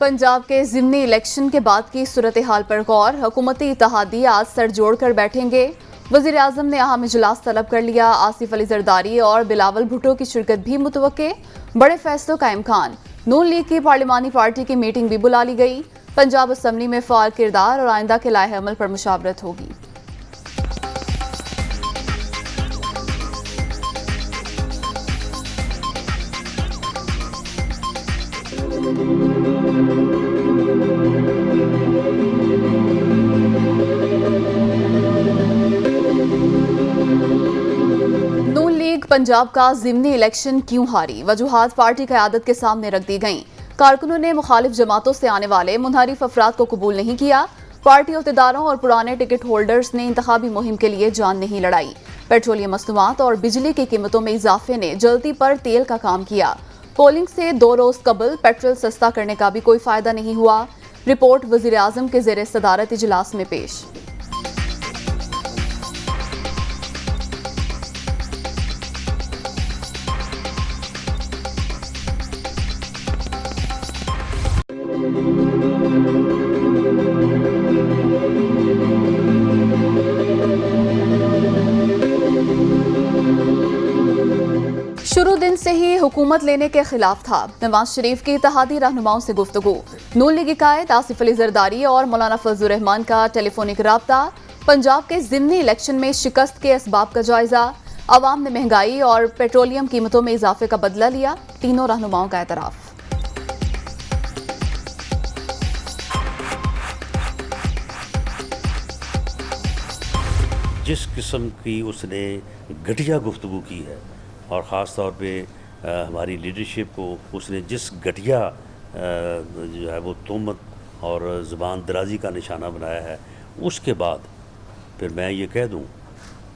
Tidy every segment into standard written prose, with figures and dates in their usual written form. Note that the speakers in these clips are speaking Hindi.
पंजाब के ज़िमनी इलेक्शन के बाद की सूरत हाल पर गौर। हुकूमती इत्तेहादी आज सर जोड़कर बैठेंगे। वज़ीर आज़म ने अहम इजलास तलब कर लिया। आसिफ अली जरदारी और बिलावल भुट्टो की शिरकत भी मुतवक्के। बड़े फैसलों का इम्कान। नून लीग की पार्लिमानी पार्टी की मीटिंग भी बुला ली गई। पंजाब असम्बली में फ़ाल किरदार और आइंदा के लाए अमल पर मुशावरत होगी। नून लीग पंजाब का ज़िमनी इलेक्शन क्यों हारी? वजूहात पार्टी क़यादत के सामने रख दी गईं। कारकुनों ने मुखालिफ जमातों से आने वाले मुनहरिफ अफराद को कबूल नहीं किया। पार्टी अहदेदारों और पुराने टिकट होल्डर्स ने इंतखाबी मुहिम के लिए जान नहीं लड़ाई। पेट्रोलियम मसनूआत और बिजली की कीमतों में इजाफे ने जल्दी पर तेल का काम किया। पोलिंग से 2 रोज कबल पेट्रोल सस्ता करने का भी कोई फायदा नहीं हुआ। रिपोर्ट वज़ीर आज़म के ज़ेरे सदारत इजलास में पेश। शुरू दिन से ही हुकूमत लेने के खिलाफ था। नवाज शरीफ की इत्तेहादी रहनुमाओं से गुफ्तगू। नून लीग कायद आसिफ अली जरदारी और मौलाना फजलुर रहमान का टेलीफोनिक राब्ता। पंजाब के ज़िमनी इलेक्शन में शिकस्त के असबाब का जायजा। अवाम ने महंगाई और पेट्रोलियम कीमतों में इजाफे का बदला लिया। तीनों रहनुमाओं का एतराफ। जिस किस्म की उसने घटिया गुफ्तगू की है और ख़ास तौर पे हमारी लीडरशिप को उसने जिस घटिया जो है वो तोहमत और ज़ुबान दराजी का निशाना बनाया है, उसके बाद फिर मैं ये कह दूं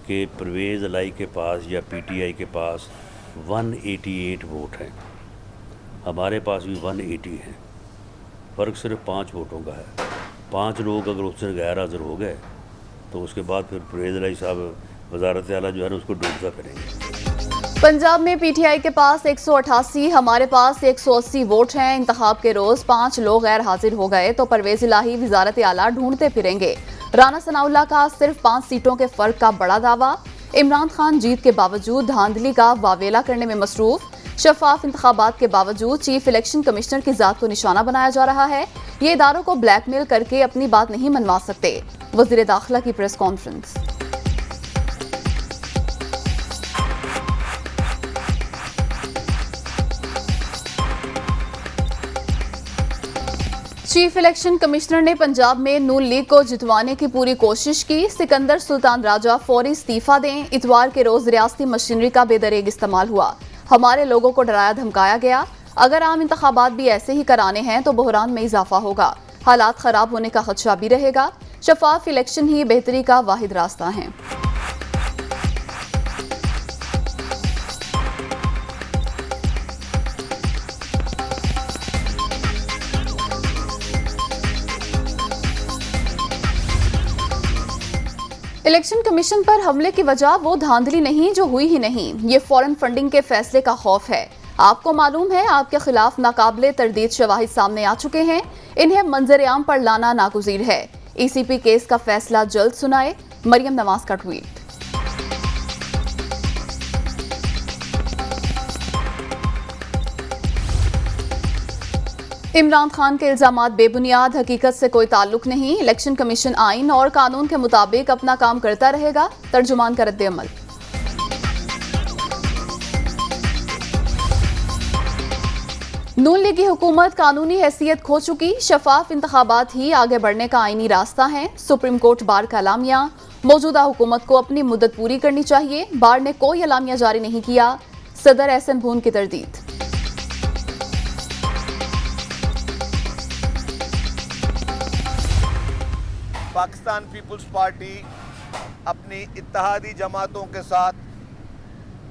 कि परवेज़ इलाही के पास या पीटीआई के पास 188 वोट हैं, हमारे पास भी 180 हैं। फ़र्क सिर्फ 5 वोटों का है। 5 लोग अगर उससे गैर हाज़िर हो गए तो उसके बाद फिर परवेज़ इलाही साहब वज़ारत आला जो है ना उसको डूबता करेंगे। पंजाब में पीटीआई के पास 188, हमारे पास 180 वोट हैं। इंतखाब के रोज 5 लोग गैर हाजिर हो गए तो परवेज इलाही वजारत आला ढूंढते फिरेंगे। राना सनाउल्लाह का सिर्फ 5 सीटों के फर्क का बड़ा दावा। इमरान खान जीत के बावजूद धांधली का वावेला करने में मसरूफ। शफाफ इंतखाबात के बावजूद चीफ इलेक्शन कमिश्नर की जात को निशाना बनाया जा रहा है। ये इदारों को ब्लैकमेल करके अपनी बात नहीं मनवा सकते। वज़ीर दाखिला की press conference. Chief election commissioner ने पंजाब में नून लीग को जितवाने की पूरी कोशिश की। सिकंदर सुल्तान राजा फौरी इस्तीफा दें। इतवार के रोज रियासती मशीनरी का बेदरेग इस्तेमाल हुआ। हमारे लोगों को डराया धमकाया गया। अगर आम इंतखाबात भी ऐसे ही कराने हैं तो बहरान में इजाफा होगा। हालात खराब होने का खदशा भी रहेगा। शफाफ इलेक्शन ही बेहतरी का वाहिद रास्ता है। इलेक्शन कमीशन पर हमले की वजह वो धांधली नहीं जो हुई ही नहीं, ये फॉरेन फंडिंग के फैसले का खौफ है। आपको मालूम है आपके खिलाफ नाकाबिले तरदीद शवाहिद सामने आ चुके हैं। इन्हें मंजर आम पर लाना नागुज़ीर है। ईसीपी केस का फैसला जल्द सुनाए। मरियम नवाज का ट्वीट। इमरान खान के इल्जामात बेबुनियाद, हकीकत से कोई ताल्लुक नहीं। इलेक्शन कमीशन आइन और कानून के मुताबिक अपना काम करता रहेगा। तर्जुमान का रद्द-ए-अमल। नून लीग की हुकूमत कानूनी हैसियत खो चुकी। शफाफ इंतखाबात ही आगे बढ़ने का आईनी रास्ता है। सुप्रीम कोर्ट बार का अलामिया। मौजूदा हुकूमत को अपनी मुद्दत पूरी करनी चाहिए। बार ने कोई अलामिया जारी नहीं किया। सदर एहसन भून की तरदीद। पाकिस्तान पीपल्स पार्टी अपनी इत्तेहादी जमातों के साथ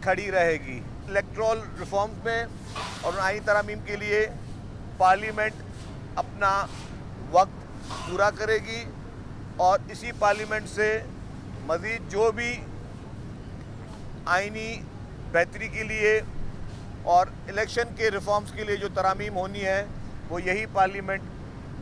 खड़ी रहेगी। इलेक्ट्रल रिफॉर्म्स में और आईनी तरमीम के लिए पार्लियामेंट अपना वक्त पूरा करेगी और इसी पार्लियामेंट से मज़ीद जो भी आईनी बेहतरी के लिए और इलेक्शन के रिफॉर्म्स के लिए जो तरमीम होनी है वो यही पार्लियामेंट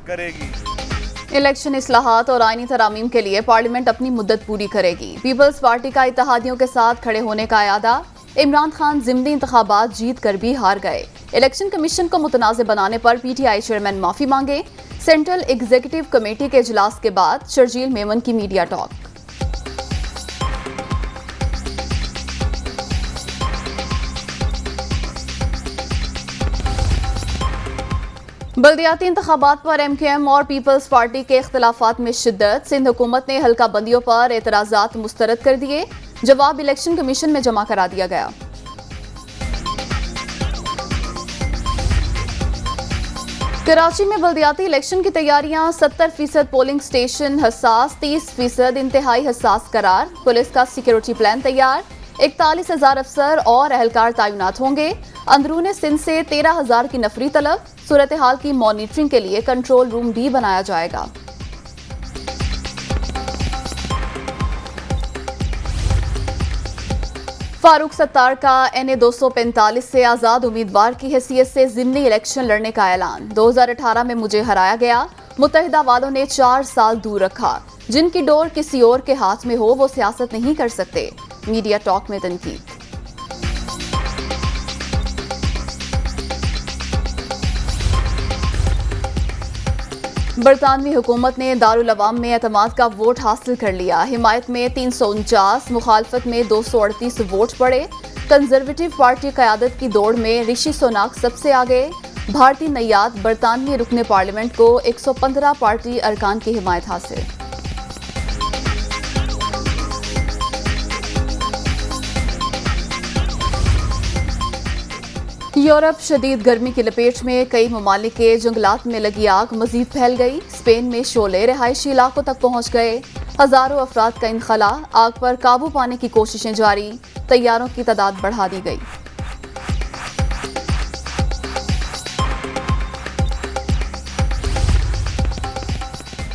करेगी। इलेक्शन इस्लाहात और आईनी तरामीम के लिए पार्लियामेंट अपनी मुद्दत पूरी करेगी। पीपल्स पार्टी का इत्तेहादियों के साथ खड़े होने का इरादा। इमरान खान ज़िमनी इंतखाबात जीत कर भी हार गए। इलेक्शन कमीशन को मुतनाज़ बनाने पर पीटीआई चेयरमैन माफी मांगे। सेंट्रल एग्जीक्यूटिव कमेटी के इजलास के बाद शर्जील मेमन की मीडिया टॉक। बल्दियाती इंतखाबात पर MQM और पीपल्स पार्टी के इख्तलाफात में शिद्दत। सिंध हुकूमत ने हल्का बंदियों पर एतराज़ात मुस्तरद कर दिए। जवाब इलेक्शन कमीशन में जमा करा दिया गया। कराची में बल्दियाती इलेक्शन की तैयारियां। 70% पोलिंग स्टेशन हसास, 30% इंतहाई हसास करार। पुलिस का सिक्योरिटी प्लान तैयार। 41,000 अफसर और एहलकार तैनात होंगे। अंदरूने सिंध से 13,000 की नफरी तलब। सूरत हाल की मॉनिटरिंग के लिए कंट्रोल रूम भी बनाया जाएगा। फारूक सत्तार का NA 245 से आज़ाद उम्मीदवार की हैसियत से ज़िमनी इलेक्शन लड़ने का ऐलान। 2018 में मुझे हराया गया। मुत्तहिदा वालों ने 4 साल दूर रखा। जिनकी डोर किसी और के हाथ में हो वो सियासत नहीं कर सकते। मीडिया टॉक में तनकीद। बरतानवी हुकूमत ने दारुल अवाम में एतमाद का वोट हासिल कर लिया। हिमायत में 349, मुखालफत में 238 वोट पड़े। कंजर्वेटिव पार्टी क़यादत की दौड़ में ऋषि सोनाक सबसे आगे। भारतीय नैयाद बरतानवी रुकने पार्लियामेंट को 115 पार्टी अरकान की हिमायत हासिल। यूरोप शदीद गर्मी की लपेट में। कई ममालिक के जंगलात में लगी आग मजीद फैल गई। स्पेन में शोले रिहायशी इलाकों तक पहुंच गए। हजारों अफराद का इनखला। आग पर काबू पाने की कोशिशें जारी। तैयारों की तादाद बढ़ा दी गई।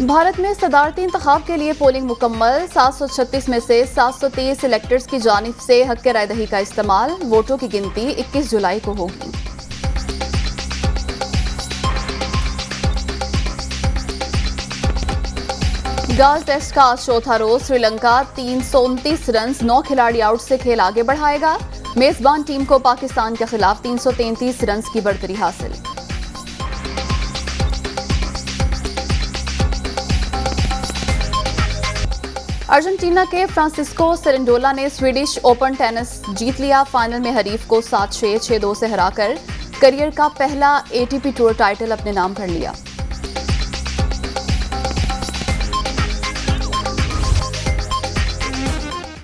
भारत में सदारती इंतखाब के लिए पोलिंग मुकम्मल। 736 में से 730 इलेक्टर्स की जानिब से हक के रायदही का इस्तेमाल। वोटों की गिनती 21 जुलाई को होगी। गर्ल्स टेस्ट का आज चौथा रोज। श्रीलंका 329 रन 9 खिलाड़ी आउट से खेल आगे बढ़ाएगा। मेजबान टीम को पाकिस्तान के खिलाफ 333 रन की बढ़तरी हासिल। अर्जेंटीना के फ्रांसिस्को सेरेंडोला ने स्वीडिश ओपन टेनिस जीत लिया। फाइनल में हरीफ को 7-6, 6-2 से हराकर करियर का पहला ATP टूर टाइटल अपने नाम कर लिया।